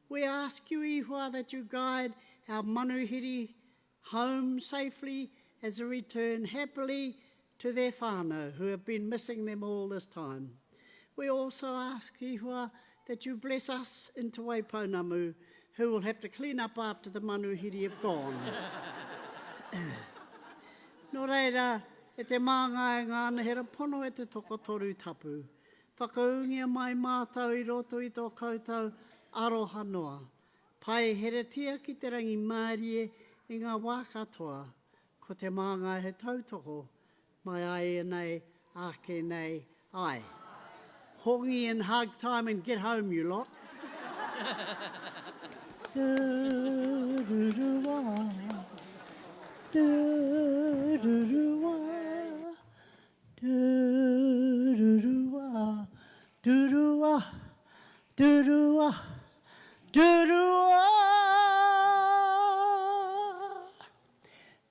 We ask you, Ihoa, that you guide our manuhiri home safely as they return happily to their whānau who have been missing them all this time. We also ask, Ihoa, that you bless us in Te Waipounamu, who will have to clean up after the manuhiri have gone. Nō reira, e te māngai ngāna hera pono e te toko toru tapu. Whakaungia mai mātou i roto i tō koutou aroha noa. Pai heretia ki te rangi Māori i ngā wā katoa, ko te māngai he tautoko, mai ai nei, ake nei, ai. Hongi and hug time and get home, you lot. Do-do-do-wah, do-do-do-wah, do-do-do-wah, do-do-wah, do-do-wah, do-do-wah.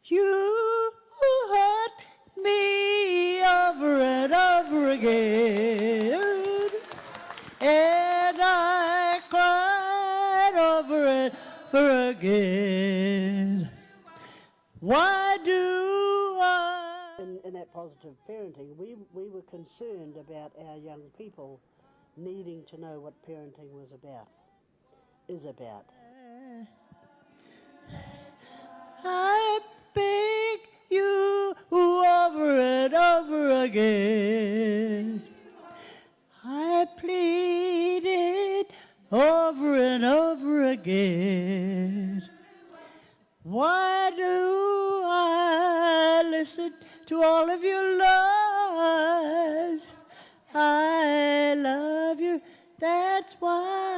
You hurt me over and over again, and I cried over and over again. Why do I... In that positive parenting, we were concerned about our young people needing to know what parenting was about, is about. I beg you over and over again. I pleaded over and over again. Why do I listen to all of your lies? I love you, that's why.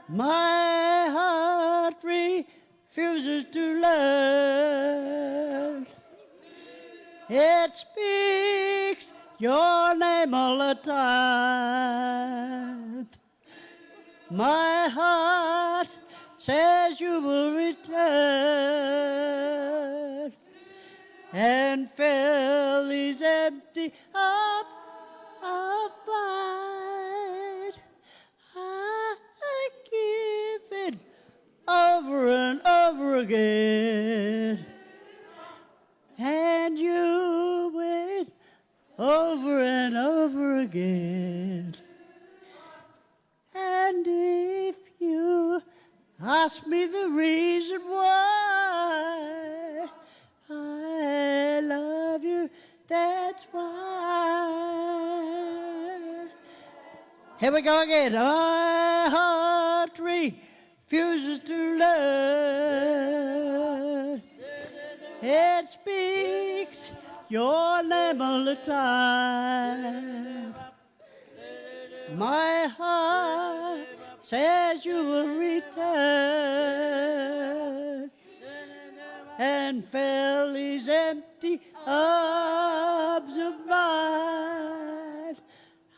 My heart refuses to learn. It speaks your name all the time. My heart says you will return and fill these empty up of mine. I give it over and over again, and you win over and over again. And if you ask me the reason why I love you, that's why. Here we go again. My heart refuses to learn. It speaks your name all the time. My heart says you will return and fill these empty arms of mine.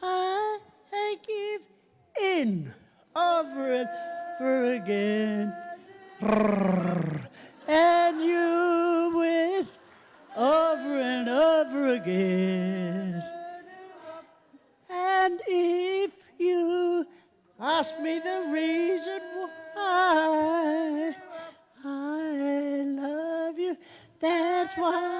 I give in over and over again, and you win over and over again. And if you ask me the reason why I love you, that's why.